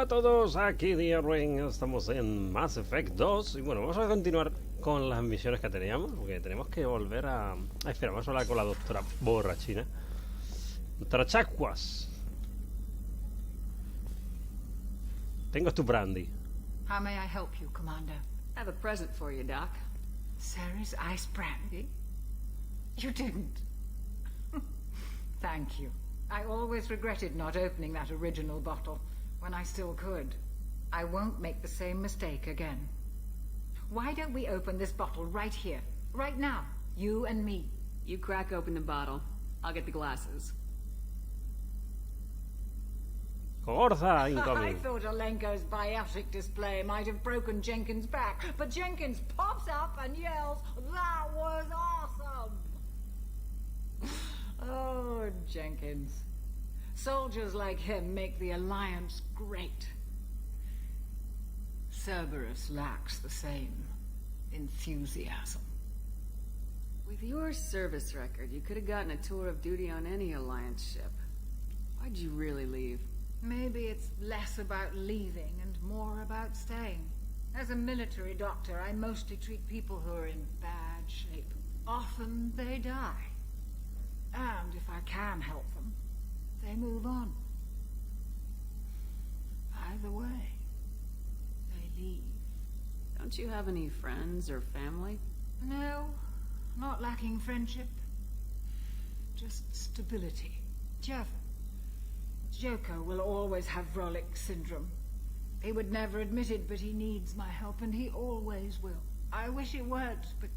Hola a todos, aquí de Eruen, estamos en Mass Effect 2 y bueno, vamos a continuar con las misiones que teníamos, porque tenemos que volver a... espera, vamos a hablar con la doctora borrachina. Doctora Chacuas. Tengo tu brandy. How may I help you, Commander? I have a present for you, Doc. Ceres ice brandy? You didn't. Thank you. I always regretted not opening that original bottle when I still could. I won't make the same mistake again. Why don't we open this bottle right here, right now, you and me? You crack open the bottle. I'll get the glasses. Gorza I incoming. thought Alenko's biotic display might have broken Jenkins' back, but Jenkins pops up and yells, "That was awesome!" Oh, Jenkins. Soldiers like him make the Alliance great. Cerberus lacks the same enthusiasm. With your service record, you could have gotten a tour of duty on any Alliance ship. Why'd you really leave? Maybe it's less about leaving and more about staying. As a military doctor, I mostly treat people who are in bad shape. Often they die. And if I can help them, they move on. Either way, they leave. Don't you have any friends or family? No, not lacking friendship. Just stability. Jeff, Joko will always have Vrolic syndrome. He would never admit it, but he needs my help, and he always will. I wish it weren't, but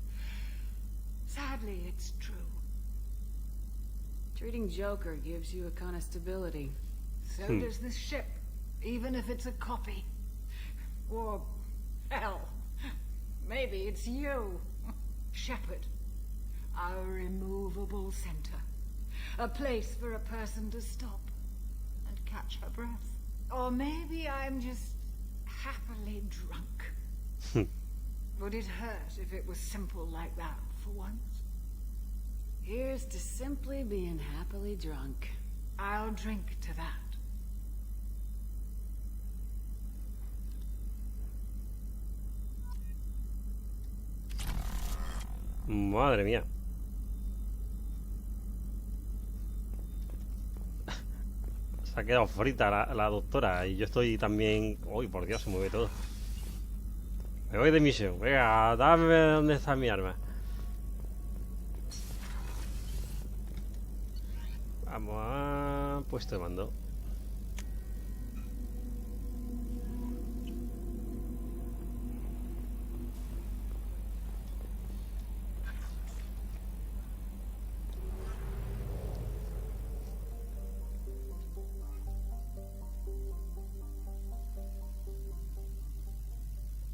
sadly it's true. Treating Joker gives you a kind of stability. So does this ship, even if it's a copy. Or, hell, maybe it's you, Shepard. Our immovable center. A place for a person to stop and catch her breath. Or maybe I'm just happily drunk. Would it hurt if it was simple like that for once? Here's to simply being happily drunk. I'll drink to that. Madre mía. Se ha quedado frita la doctora y yo estoy también... Uy, por Dios, se mueve todo. Me voy de misión. Venga, dame dónde está mi arma. Vamos a... puesto de mando.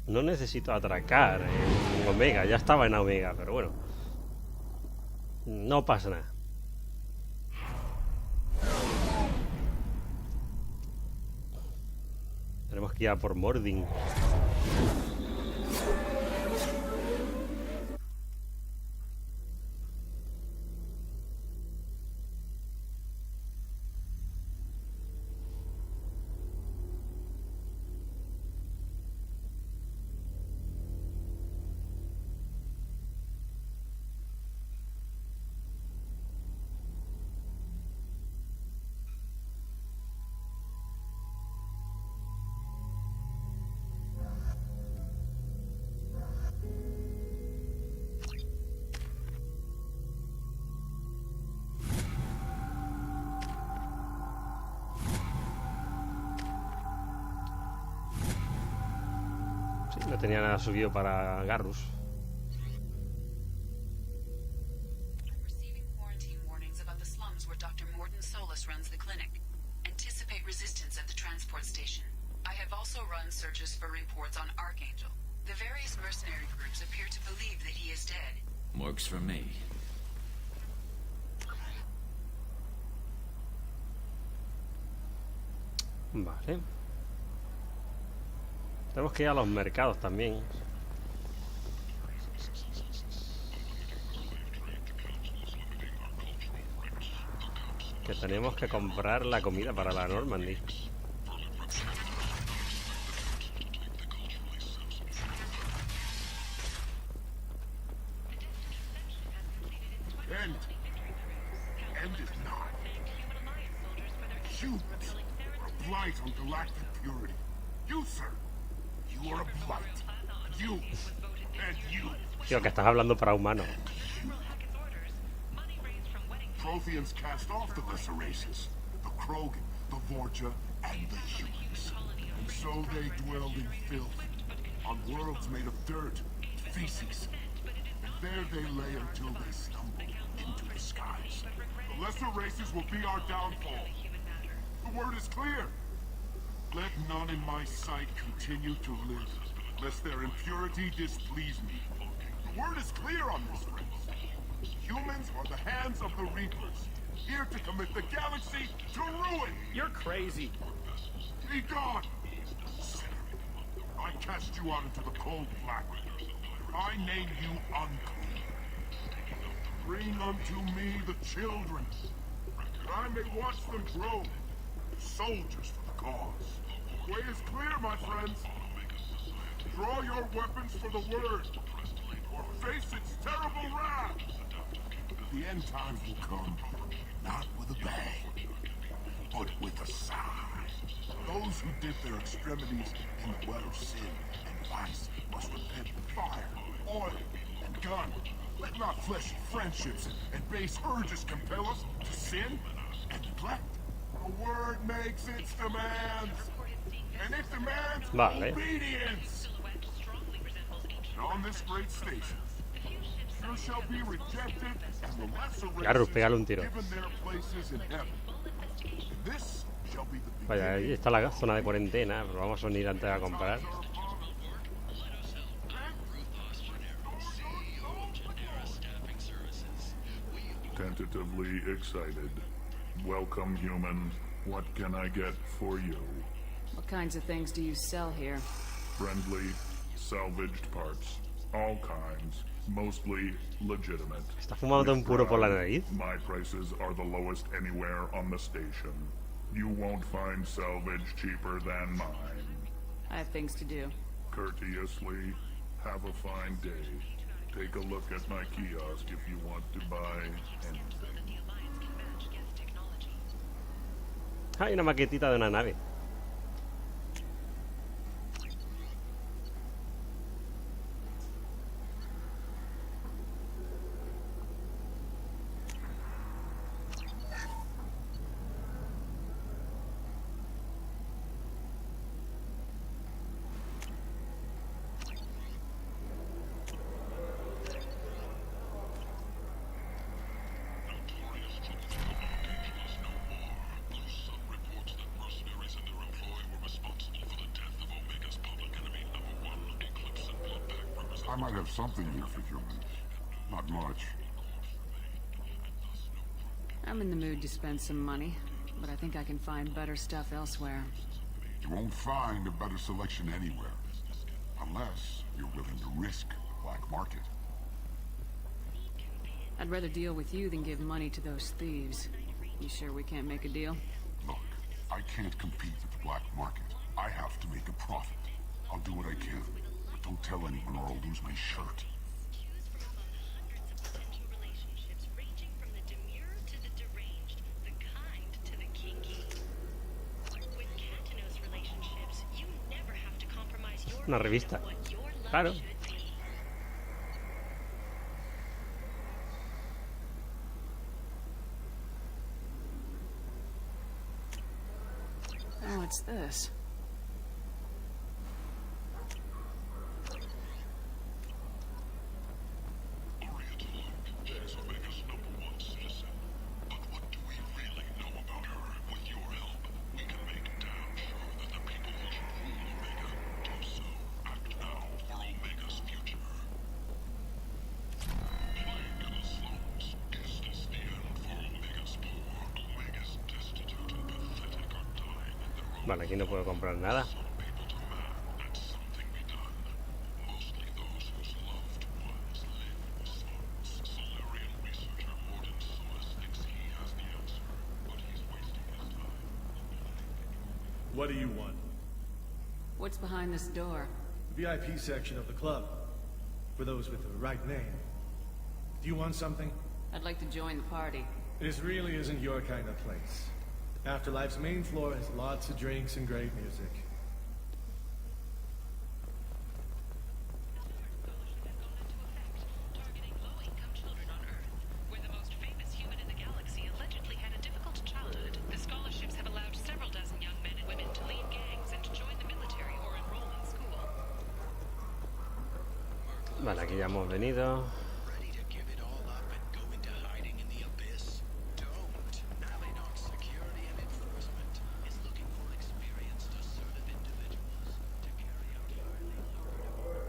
No necesito atracar en Omega, ya estaba en Omega, pero bueno. No pasa nada. Tenemos que ir a por Mordin. No tenía nada subido para Garrus. I'm receiving quarantine warnings about the slums where Dr. Morden Solus runs the clinic. Anticipate resistance at the transport station. I have also run searches for reports on Archangel. The various mercenary groups appear to believe that he is dead. Works for me. Vale. Tenemos que ir a los mercados también. Que tenemos que comprar la comida para la Normandy. end. End it not. Humans are a blight on galactic purity. You, sir, you are a blight. You and you. Tío, que estás hablando para humanos. Protheans cast off the lesser races, the Krogan, the Vorja, and the humans. And so they dwelled in filth, on worlds made of dirt, feces. And there they lay until they stumbled into the skies. The lesser races will be our downfall. The word is clear. Let none in my sight continue to live, lest their impurity displease me. The word is clear on this, friends. Humans are the hands of the Reapers, here to commit the galaxy to ruin! You're crazy. Be gone! I cast you out into the cold black. I name you unclean. Bring unto me the children, that I may watch them grow, soldiers for the cause. The way is clear, my friends. Draw your weapons for the word, or face its terrible wrath. The end times will come, not with a bang, but with a sigh. Those who dip their extremities in the well of sin and vice must repent with fire, oil, and gun. Let not fleshy friendships and base urges compel us to sin and neglect. The word makes its demands, and it demands obedience. And on this great station, there shall be rejected and the lesser races given their places in heaven. This shall be the Vaya, ahí está la zona de cuarentena, pero vamos a unir antes a comprar. Tentatively excited. Welcome, human. What can I get for you? What kinds of things do you sell here? Friendly, salvaged parts. All kinds. Mostly legitimate. ¿Está fumando un puro por la nariz? My prices are the lowest anywhere on the station. You won't find salvage cheaper than mine. I have things to do. Courteously, have a fine day. Take a look at my kiosk if you want to buy anything. Hay una maquetita de una nave. I might have something here for humans. Not much. I'm in the mood to spend some money, but I think I can find better stuff elsewhere. You won't find a better selection anywhere. Unless you're willing to risk the black market. I'd rather deal with you than give money to those thieves. You sure we can't make a deal? Look, I can't compete with the black market. I have to make a profit. I'll do what I can. But don't tell anyone or I'll lose my shirt. Una revista. Claro. Oh, what's this? Vale, aquí no puedo comprar nada. What do you want? What's behind this door? The VIP section of the club. For those with the right name. Do you want something? I'd like to join the party. This really isn't your kind of place. Afterlife's main floor has lots of drinks and great music. Targeting low-income children on Earth, where the most famous human in the galaxy allegedly had a difficult childhood. The scholarships have allowed several dozen young men and women to lead gangs and to join the military or enroll in school. Vale, aquí ya hemos venido. Ready to give it all up and go into hiding in the abyss? Don't. Nalinok Security and Enforcement is looking for experienced, assertive individuals to carry out highly lucrative.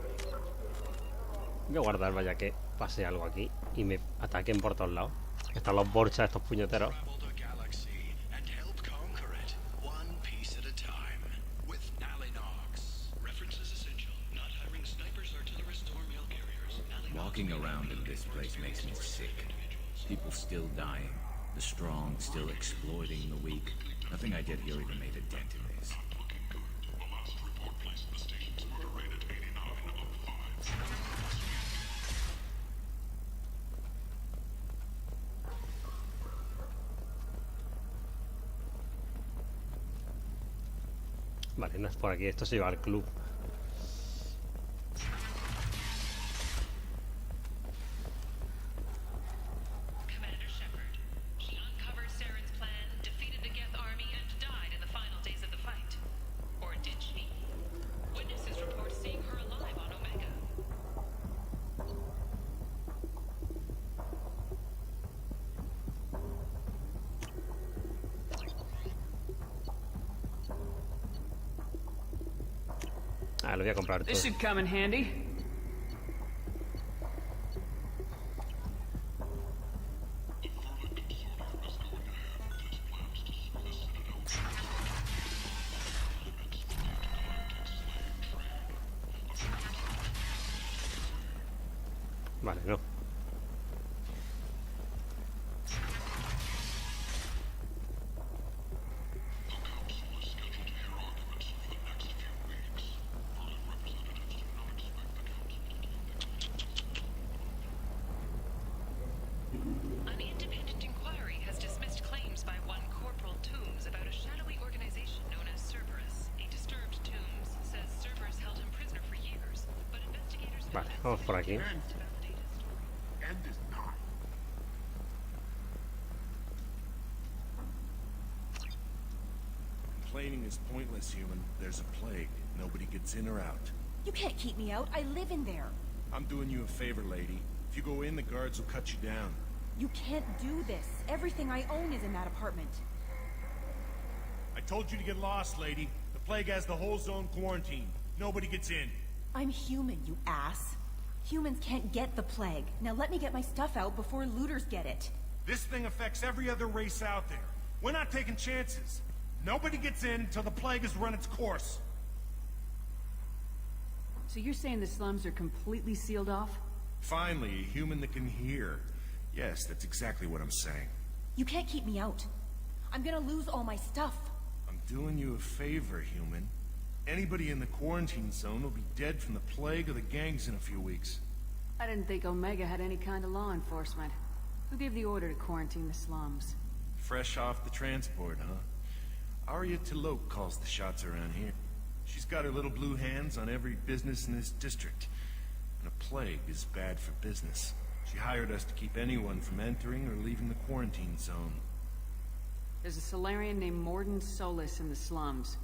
Voy a guardar, vaya que pase algo aquí y me ataquen por todos lados. Están los borchas, estos puñeteros. Travel the galaxy and help conquer it, one piece at a time. With Nalinox. Reference is essential. Not hiring snipers, artillerists, or mail carriers. Walking around in this place makes me sick. People still dying. The strong still exploiting the weak. Nothing I did here even made a dent in this. The last report placed the station's murder rate at 89 of 5. Vale, no es por aquí, esto se lleva al club. Commander Shepard. She uncovered Saren's plan, defeated the Geth army, and died in the final days of the fight. Or did she? Witnesses report seeing her alive on Omega. Ah, lo voy a comprar todo. This should come in handy. Vale, no. An independent inquiry has dismissed claims by one Corporal Toombs about a shadowy organization known as Cerberus. A disturbed Toombs says Cerberus held him prisoner for years, but investigators Vale, vamos por aquí. End is not. Complaining is pointless, human. There's a plague. Nobody gets in or out. You can't keep me out. I live in there. I'm doing you a favor, lady. If you go in, the guards will cut you down. You can't do this. Everything I own is in that apartment. I told you to get lost, lady. The plague has the whole zone quarantined. Nobody gets in. I'm human, you ass. Humans can't get the plague. Now let me get my stuff out before looters get it. This thing affects every other race out there. We're not taking chances. Nobody gets in until the plague has run its course. So you're saying the slums are completely sealed off? Finally, a human that can hear. Yes, that's exactly what I'm saying. You can't keep me out. I'm gonna lose all my stuff. I'm doing you a favor, human. Anybody in the quarantine zone will be dead from the plague or the gangs in a few weeks. I didn't think Omega had any kind of law enforcement. Who gave the order to quarantine the slums? Fresh off the transport, huh? Arya Tilok calls the shots around here. She's got her little blue hands on every business in this district. And a plague is bad for business. She hired us to keep anyone from entering or leaving the quarantine zone. There's a Solarian named Morden Solis in the slums.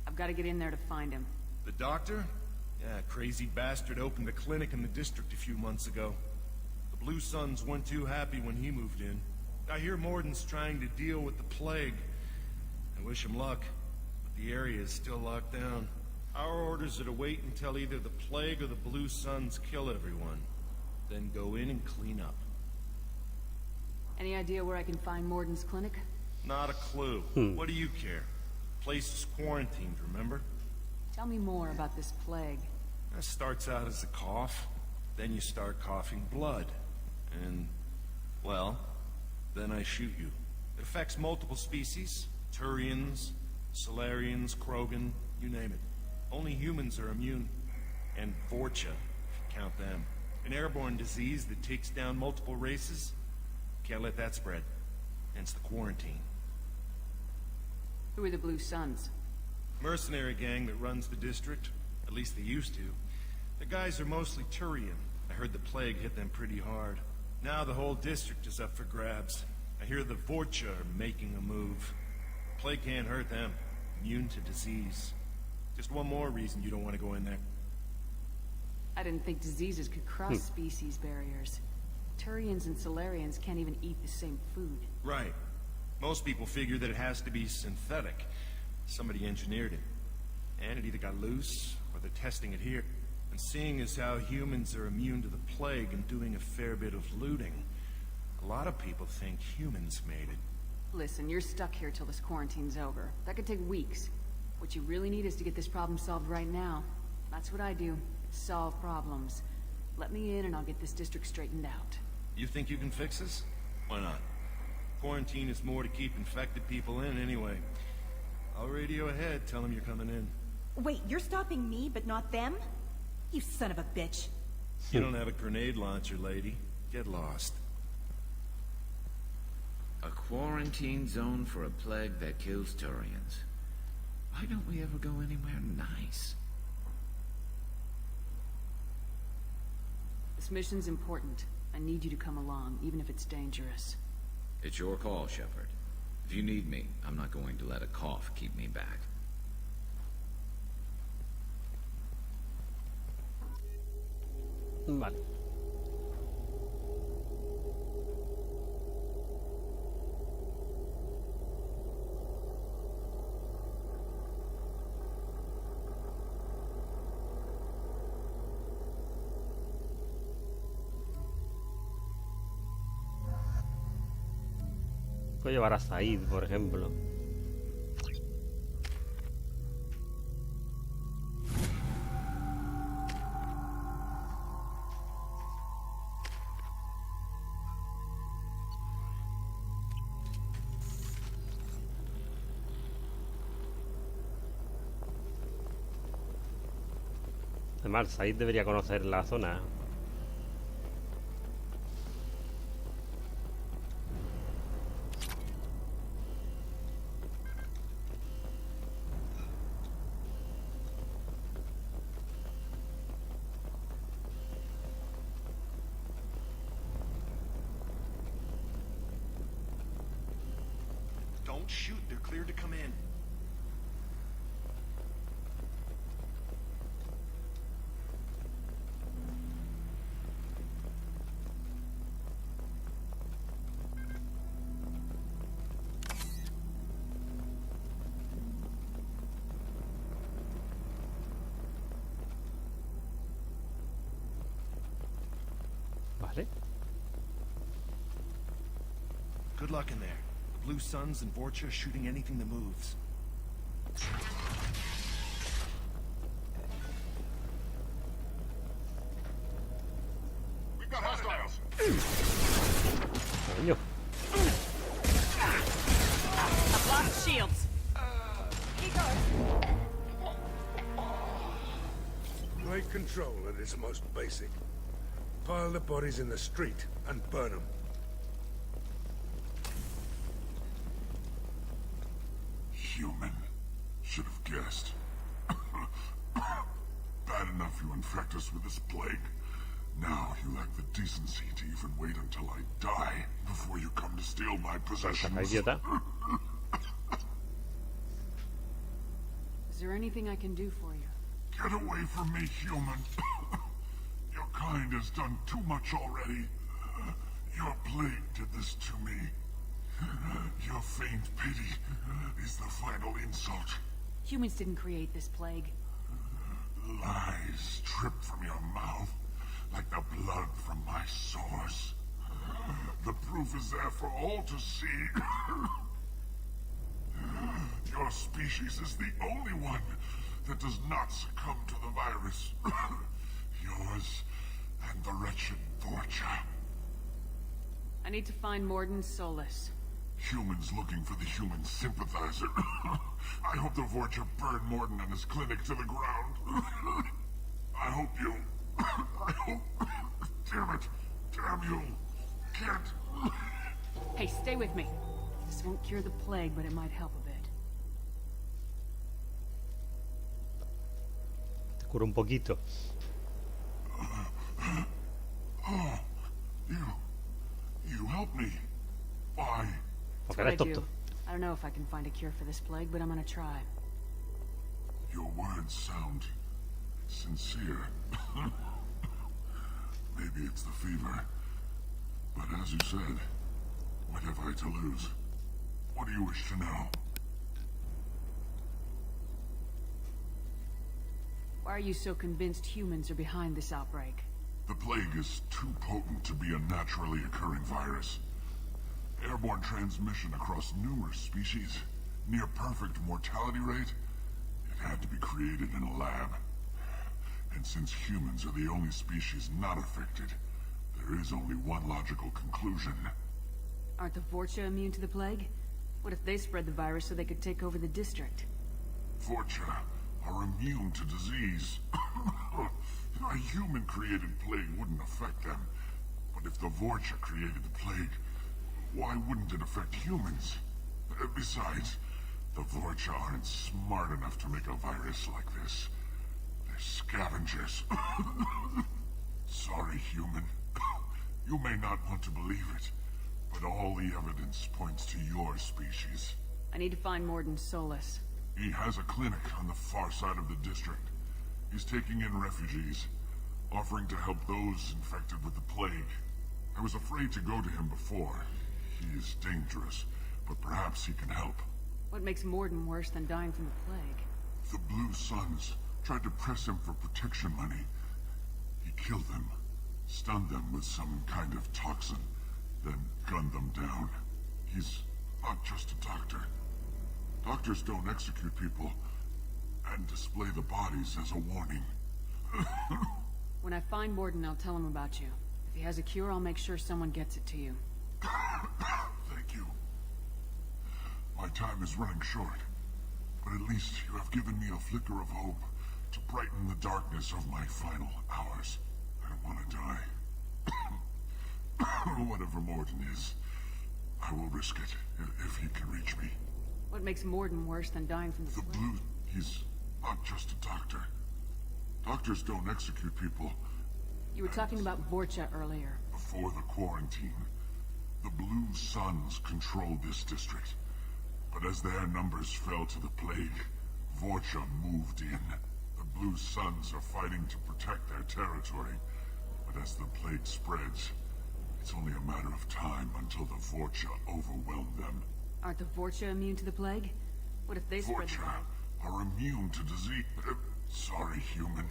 I've got to get in there to find him. The doctor? Yeah, crazy bastard opened a clinic in the district a few months ago. The Blue Suns weren't too happy when he moved in. I hear Morden's trying to deal with the plague. I wish him luck, but the area is still locked down. Our orders are to wait until either the plague or the Blue Suns kill everyone. Then go in and clean up. Any idea where I can find Morden's clinic? Not a clue. What do you care? Place is quarantined, remember? Tell me more about this plague. That starts out as a cough, then you start coughing blood. And, well, then I shoot you. It affects multiple species. Turians, Solarians, Krogan, you name it. Only humans are immune. And Vorcha, if you count them. An airborne disease that takes down multiple races. Can't let that spread. Hence the quarantine. Who are the Blue Suns? Mercenary gang that runs the district. At least they used to. The guys are mostly Turian. I heard the plague hit them pretty hard. Now the whole district is up for grabs. I hear the Vorcha are making a move. Plague can't hurt them. Immune to disease. Just one more reason you don't want to go in there. I didn't think diseases could cross species barriers. Turians and Solarians can't even eat the same food. Right. Most people figure that it has to be synthetic. Somebody engineered it. And it either got loose, or they're testing it here. And seeing as how humans are immune to the plague and doing a fair bit of looting, a lot of people think humans made it. Listen, you're stuck here till this quarantine's over. That could take weeks. What you really need is to get this problem solved right now. That's what I do. Solve problems. Let me in and I'll get this district straightened out. You think you can fix this? Why not? Quarantine is more to keep infected people in anyway. I'll radio ahead, tell them you're coming in. Wait, you're stopping me, but not them? You son of a bitch. You don't have a grenade launcher, lady. Get lost. A quarantine zone for a plague that kills Turians. Why don't we ever go anywhere nice? This mission's important. I need you to come along, even if it's dangerous. It's your call, Shepard. If you need me, I'm not going to let a cough keep me back. Vale. Puedo llevar a Said, por ejemplo. Además, Said debería conocer la zona. Don't shoot, they're cleared to come in. Vale. Good luck in there. The Blue Suns and Vorcha shooting anything that moves. We've got hostiles. Coño. I've lost shields. Blade control at its most basic. Pile the bodies in the street and burn them. Human. Should have guessed. Bad enough you infect us with this plague. Now you lack the decency to even wait until I die before you come to steal my possessions. Idiota. Is there anything I can do for you? Get away from me, human. Your kind has done too much already. Your plague did this to me. Your faint pity is the final insult. Humans didn't create this plague. Lies drip from your mouth like the blood from my sores. The proof is there for all to see. Your species is the only one that does not succumb to the virus. Yours and the wretched Vorcha. I need to find Morden Solus. Humans looking for the human sympathizer. I hope the Vorcha burn Morden and his clinic to the ground. I hope you... I hope... Damn it. Damn you. Can't... Hey, stay with me. This won't cure the plague, but it might help a bit. Te curo un poquito. Oh, you helped me. Why? That's what I do. I don't know if I can find a cure for this plague, but I'm gonna try. Your words sound sincere. Maybe it's the fever. But as you said, what have I to lose? What do you wish to know? Why are you so convinced humans are behind this outbreak? The plague is too potent to be a naturally occurring virus. Airborne transmission across numerous species, near perfect mortality rate. It had to be created in a lab. And since humans are the only species not affected, there is only one logical conclusion. Aren't the Vorcha immune to the plague? What if they spread the virus so they could take over the district? Vorcha are immune to disease. A human-created plague wouldn't affect them. But if the Vorcha created the plague, why wouldn't it affect humans? Besides, the Vorcha aren't smart enough to make a virus like this. They're scavengers. Sorry, human. You may not want to believe it, but all the evidence points to your species. I need to find Morden Solus. He has a clinic on the far side of the district. He's taking in refugees, offering to help those infected with the plague. I was afraid to go to him before. He is dangerous, but perhaps he can help. What makes Morden worse than dying from the plague? The Blue Suns tried to press him for protection money. He killed them, stunned them with some kind of toxin, then gunned them down. He's not just a doctor. Doctors don't execute people and display the bodies as a warning. When I find Morden, I'll tell him about you. If he has a cure, I'll make sure someone gets it to you. Thank you. My time is running short, but at least you have given me a flicker of hope to brighten the darkness of my final hours. I don't want to die. Whatever Morden is, I will risk it if he can reach me. What makes Morden worse than dying from the plague? The Blue... He's not just a doctor. Doctors don't execute people. You were talking about Vorcha earlier. Before the quarantine, the Blue Suns controlled this district. But as their numbers fell to the plague, Vorcha moved in. The Blue Suns are fighting to protect their territory. But as the plague spreads, it's only a matter of time until the Vorcha overwhelm them. Aren't the Vorcha immune to the plague? What if they spread the Vorcha plague? are immune to disease. Sorry, human.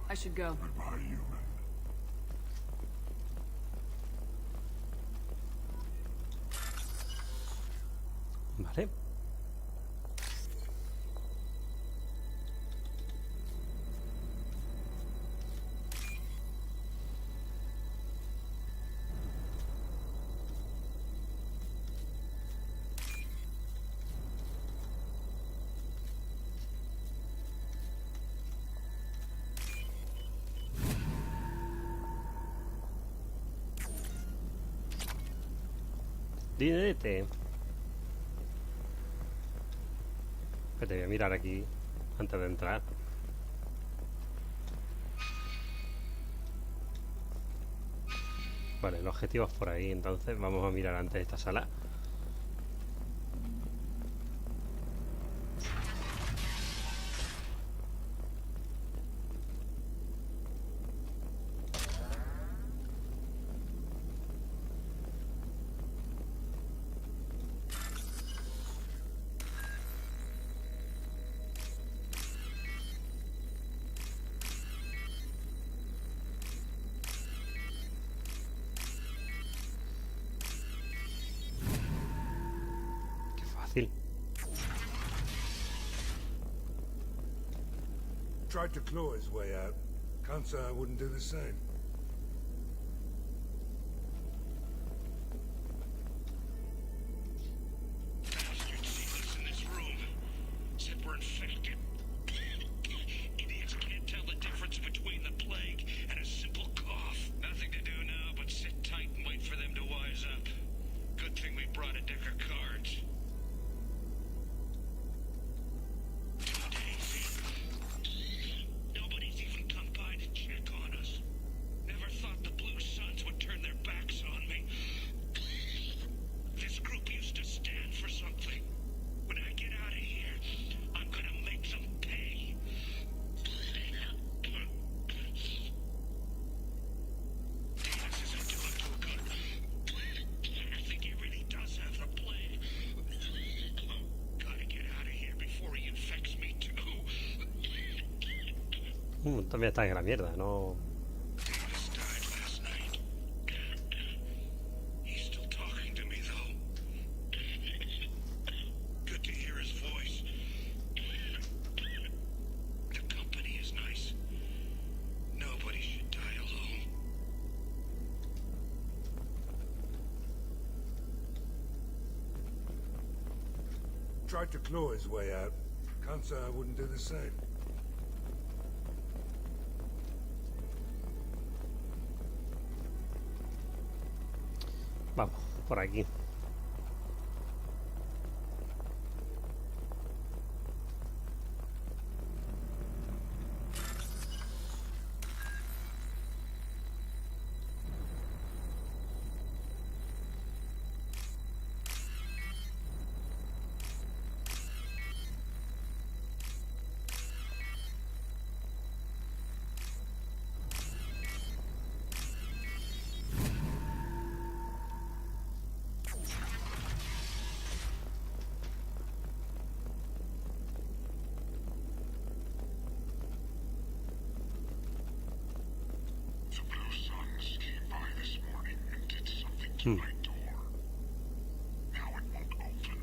I should go. Goodbye, human. Vale. Dinerete. Que te voy a mirar aquí antes de entrar. Vale, el objetivo es por ahí, entonces vamos a mirar antes esta sala. Tried to claw his way out. Can't say I wouldn't do the same. Bastards see us in this room. Said we're infected. Idiots can't tell the difference between the plague and a simple cough. Nothing to do now but sit tight and wait for them to wise up. Good thing we deck of cards. 2 days in. Nobody's even come by to check on us. Never thought the Blue Suns would turn their backs on me. This group used to stand for something. When I get out of here, I'm gonna make them pay. Davis isn't doing too good. I think he really does have the plague. Gotta get out of here before he infects me too. También está en la mierda, no. Davis died last night. He's still talking to me though. Good to hear his voice. The company is nice. Nobody should die alone. Tried to claw his way out. Can't say I wouldn't do the same. Vamos, por aquí. The Blue Suns came by this morning and did something to my door. Now it won't open.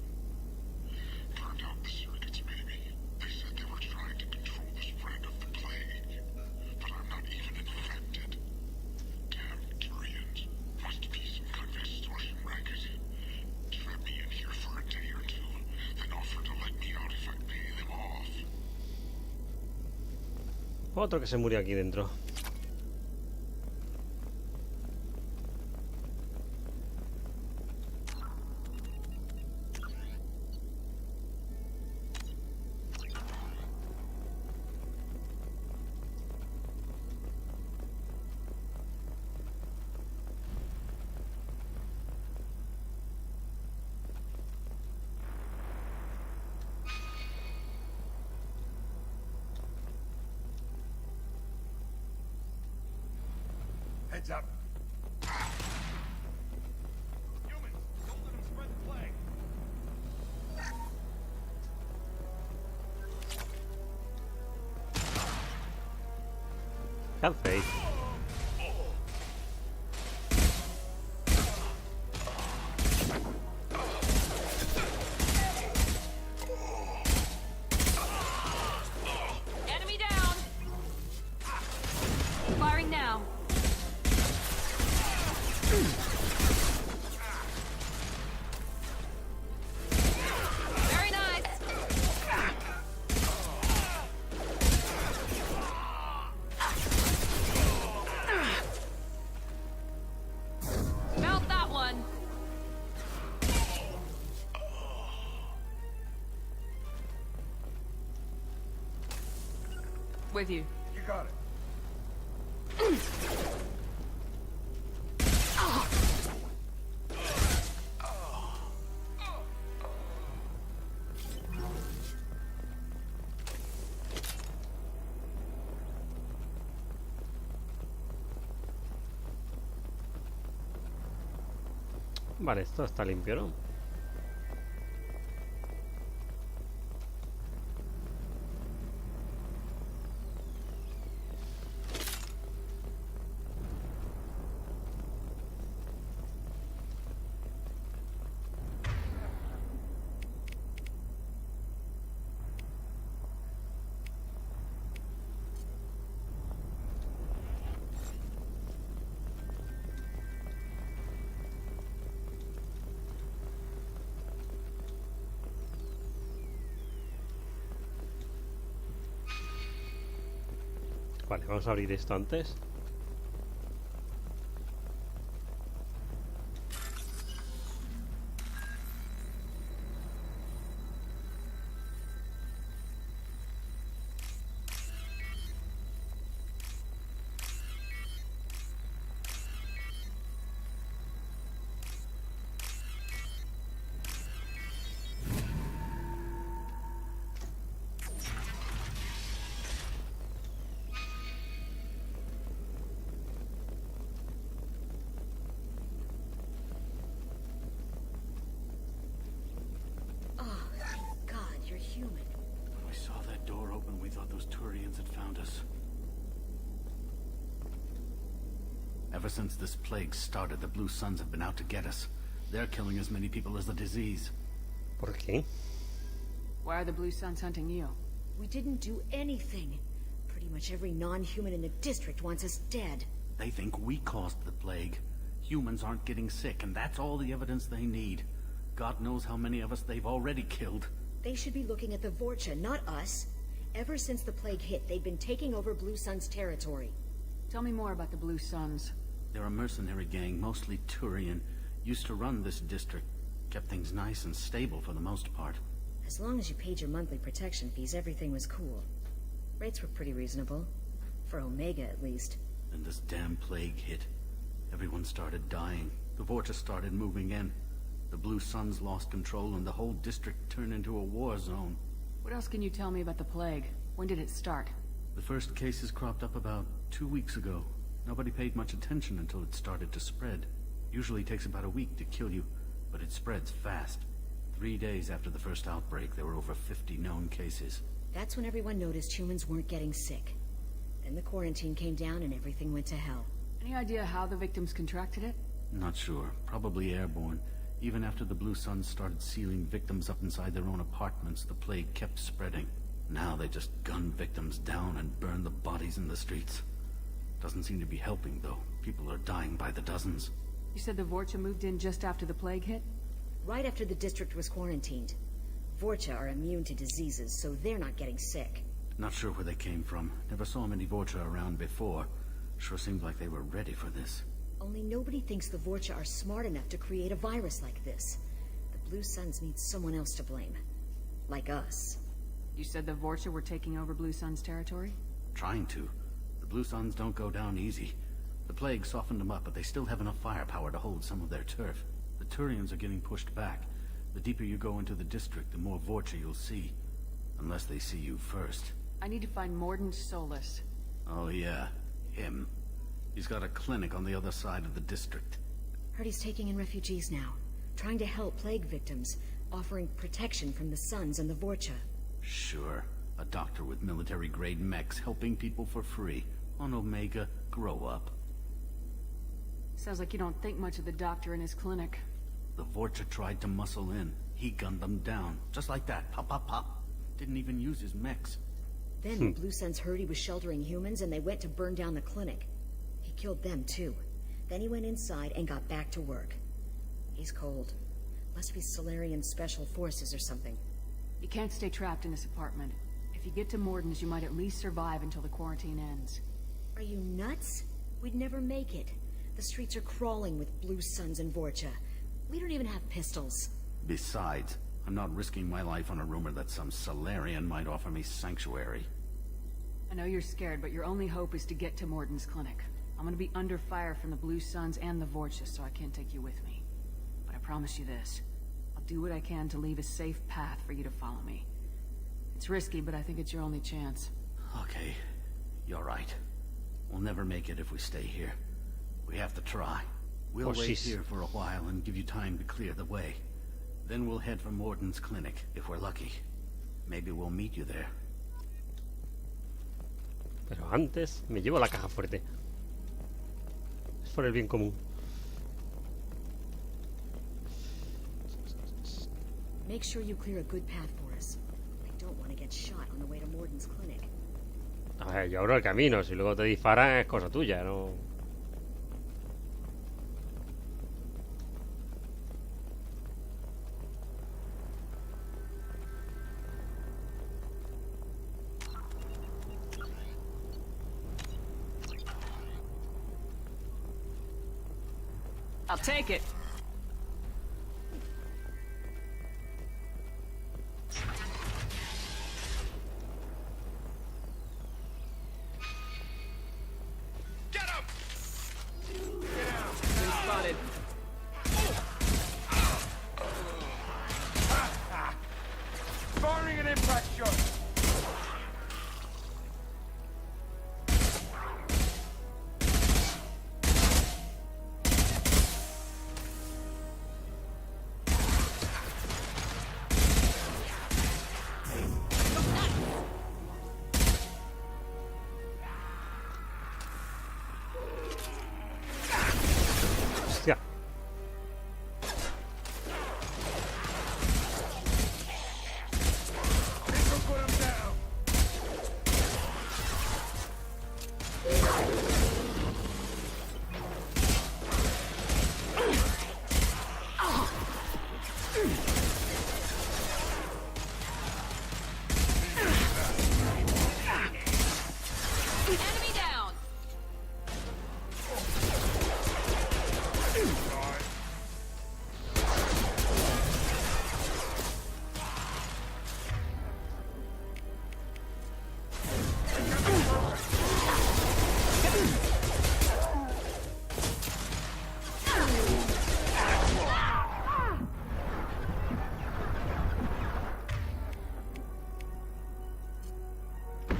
Burned out the circuits, maybe. They said they were trying to control the spread of the plague. But I'm not even infected. Damn Turians. Must be some kind of extortion racket. Trap me in here for a day or two, then offer to let me out if I pay them off. Otro que se murió aquí dentro. Heads up. Humans, don't let them spread the plague. ¿Qué hacéis? Enemy down! Firing now. Very nice. Mount that one. With you. You got it. Vale, esto está limpio, ¿no? Vale, vamos a abrir esto antes. Ever since this plague started, the Blue Suns have been out to get us. They're killing as many people as the disease. ¿Por qué? Why are the Blue Suns hunting you? We didn't do anything. Pretty much every non-human in the district wants us dead. They think we caused the plague. Humans aren't getting sick, and that's all the evidence they need. God knows how many of us they've already killed. They should be looking at the Vorcha, not us. Ever since the plague hit, they've been taking over Blue Sun's territory. Tell me more about the Blue Suns. They're a mercenary gang, mostly Turian. Used to run this district. Kept things nice and stable for the most part. As long as you paid your monthly protection fees, everything was cool. Rates were pretty reasonable. For Omega, at least. Then this damn plague hit. Everyone started dying. The Vorcha started moving in. The Blue Suns lost control and the whole district turned into a war zone. What else can you tell me about the plague? When did it start? The first cases cropped up about 2 weeks ago. Nobody paid much attention until it started to spread. Usually takes about a week to kill you, but it spreads fast. 3 days after the first outbreak, there were over 50 known cases. That's when everyone noticed humans weren't getting sick. Then the quarantine came down and everything went to hell. Any idea how the victims contracted it? Not sure. Probably airborne. Even after the Blue Suns started sealing victims up inside their own apartments, the plague kept spreading. Now they just gun victims down and burn the bodies in the streets. Doesn't seem to be helping, though. People are dying by the dozens. You said the Vorcha moved in just after the plague hit? Right after the district was quarantined. Vorcha are immune to diseases, so they're not getting sick. Not sure where they came from. Never saw many Vorcha around before. Sure seemed like they were ready for this. Only nobody thinks the Vorcha are smart enough to create a virus like this. The Blue Suns need someone else to blame. Like us. You said the Vorcha were taking over Blue Sun's territory? Trying to. The Blue Suns don't go down easy. The plague softened them up, but they still have enough firepower to hold some of their turf. The Turians are getting pushed back. The deeper you go into the district, the more Vorcha you'll see. Unless they see you first. I need to find Morden Solus. Oh yeah, him. He's got a clinic on the other side of the district. Heard he's taking in refugees now. Trying to help plague victims. Offering protection from the Suns and the Vorcha. Sure. A doctor with military-grade mechs helping people for free. On Omega, grow up. Sounds like you don't think much of the doctor in his clinic. The Vorcha tried to muscle in. He gunned them down. Just like that. Pop, pop, pop. Didn't even use his mechs. Then the Blue Suns heard he was sheltering humans and they went to burn down the clinic. He killed them too. Then he went inside and got back to work. He's cold. Must be Solarian Special Forces or something. You can't stay trapped in this apartment. If you get to Morden's, you might at least survive until the quarantine ends. Are you nuts? We'd never make it. The streets are crawling with Blue Suns and Vorcha. We don't even have pistols. Besides, I'm not risking my life on a rumor that some Solarian might offer me sanctuary. I know you're scared, but your only hope is to get to Morden's clinic. I'm gonna be under fire from the Blue Suns and the Vorcha, so I can't take you with me. But I promise you this. I'll do what I can to leave a safe path for you to follow me. It's risky, but I think it's your only chance. Okay. You're right. We'll never make it if we stay here. We have to try. We'll wait here for a while and give you time to clear the way. Then we'll head for Morden's clinic, if we're lucky. Maybe we'll meet you there. Pero antes me llevo la caja fuerte. Es por el bien común. Make sure you clear a good path for us. I don't want to get shot on the way to Morden's clinic. A ver, yo abro el camino. Si luego te disparan es cosa tuya, no. I'll take it. Get him! Get down. Been spotted. Firing an impact shot. Enemy down!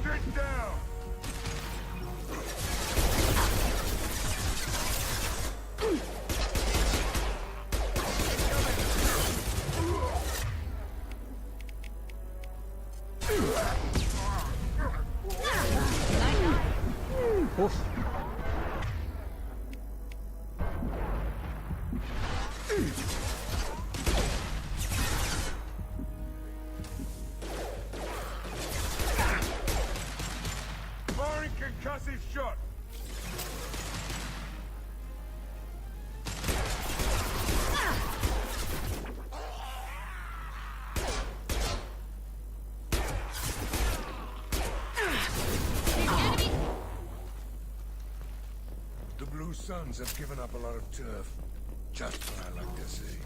Get down! Uf. Firing concussive shot! The Blue Suns have given up a lot of turf. Just what I like to see.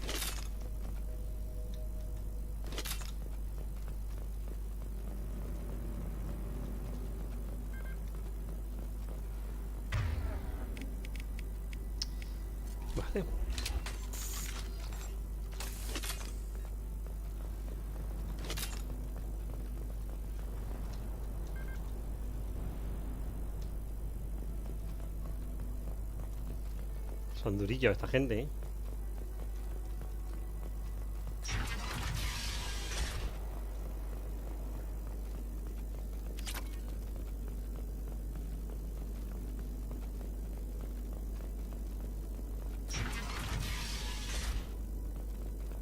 Vale. Son durillos esta gente, ¿eh?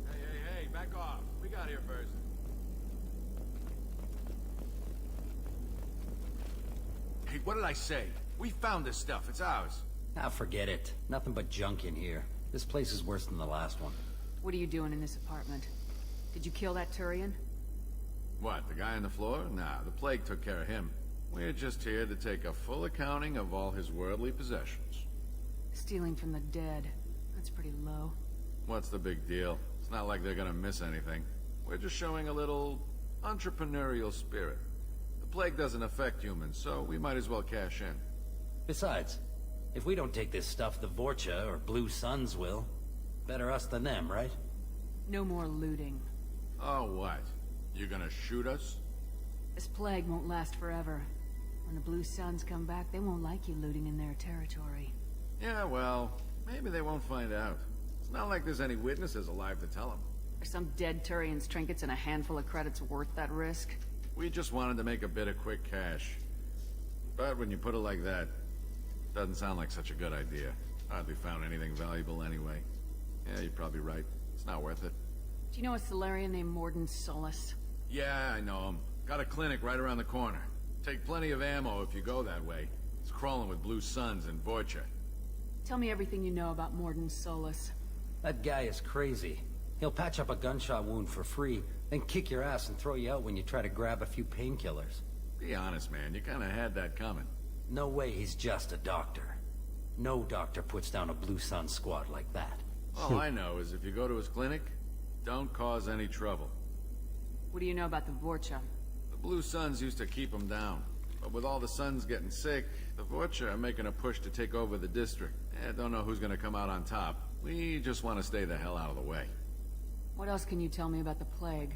Hey, back off. We got here first. Hey, what did I say? We found this stuff. It's ours. Ah, forget it. Nothing but junk in here. This place is worse than the last one. What are you doing in this apartment? Did you kill that Turian? What, the guy on the floor? Nah, the plague took care of him. We're just here to take a full accounting of all his worldly possessions. Stealing from the dead. That's pretty low. What's the big deal? It's not like they're gonna miss anything. We're just showing a little entrepreneurial spirit. The plague doesn't affect humans, so we might as well cash in. Besides, if we don't take this stuff, the Vorcha or Blue Suns will. Better us than them, right? No more looting. Oh, what? You gonna shoot us? This plague won't last forever. When the Blue Suns come back, they won't like you looting in their territory. Yeah, well, maybe they won't find out. It's not like there's any witnesses alive to tell them. Are some dead Turian's trinkets and a handful of credits worth that risk? We just wanted to make a bit of quick cash. But when you put it like that, doesn't sound like such a good idea. Hardly found anything valuable anyway. Yeah, you're probably right. It's not worth it. Do you know a Solarian named Morden Solus? Yeah, I know him. Got a clinic right around the corner. Take plenty of ammo if you go that way. It's crawling with Blue Suns and Vorcha. Tell me everything you know about Morden Solus. That guy is crazy. He'll patch up a gunshot wound for free, then kick your ass and throw you out when you try to grab a few painkillers. Be honest, man. You kinda had that coming. No way he's just a doctor. No doctor puts down a Blue Sun squad like that. All I know is if you go to his clinic, don't cause any trouble. What do you know about the Vorcha? The Blue Suns used to keep them down. But with all the Suns getting sick, the Vorcha are making a push to take over the district. Don't know who's gonna come out on top. We just want to stay the hell out of the way. What else can you tell me about the plague?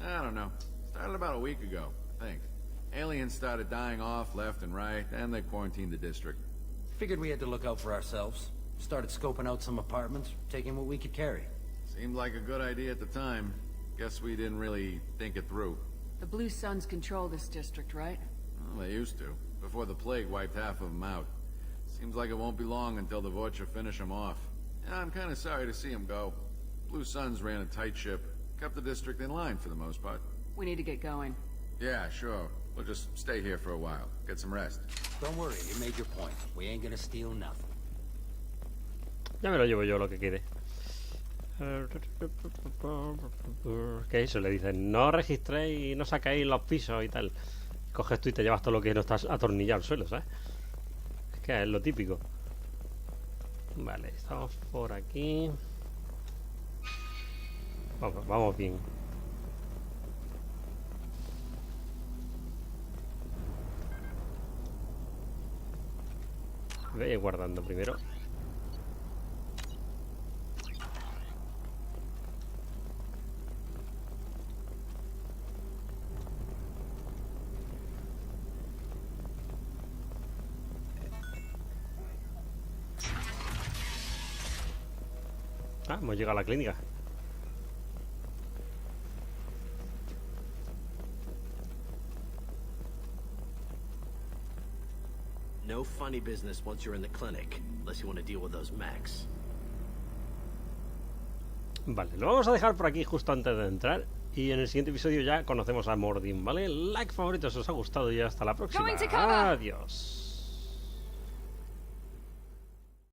I don't know. Started about a week ago, I think. Aliens started dying off left and right, and they quarantined the district. Figured we had to look out for ourselves. Started scoping out some apartments, taking what we could carry. Seemed like a good idea at the time. Guess we didn't really think it through. The Blue Suns control this district, right? Well, they used to, before the plague wiped half of them out. Seems like it won't be long until the Vorcha finish them off. Yeah, I'm kind of sorry to see them go. Blue Suns ran a tight ship, kept the district in line for the most part. We need to get going. Yeah, sure. We'll just stay here for a while, get some rest. Don't worry, you made your point. We ain't gonna steal nothing. Ya me lo llevo yo lo que quede. ¿Qué es eso? Le dicen, no registréis, no sacáis los pisos y tal. Coges tú y te llevas todo lo que no está atornillado al suelo, ¿sabes? Es que es lo típico. Vale, estamos por aquí. Vamos bien. Voy a ir guardando primero. Ah, hemos llegado a la clínica. No funny business once you're in the clinic, unless you want to deal with those mechs. Vale, lo vamos a dejar por aquí justo antes de entrar. Y en el siguiente episodio ya conocemos a Mordin, ¿vale? Like, favorito si os ha gustado y hasta la próxima. Adiós.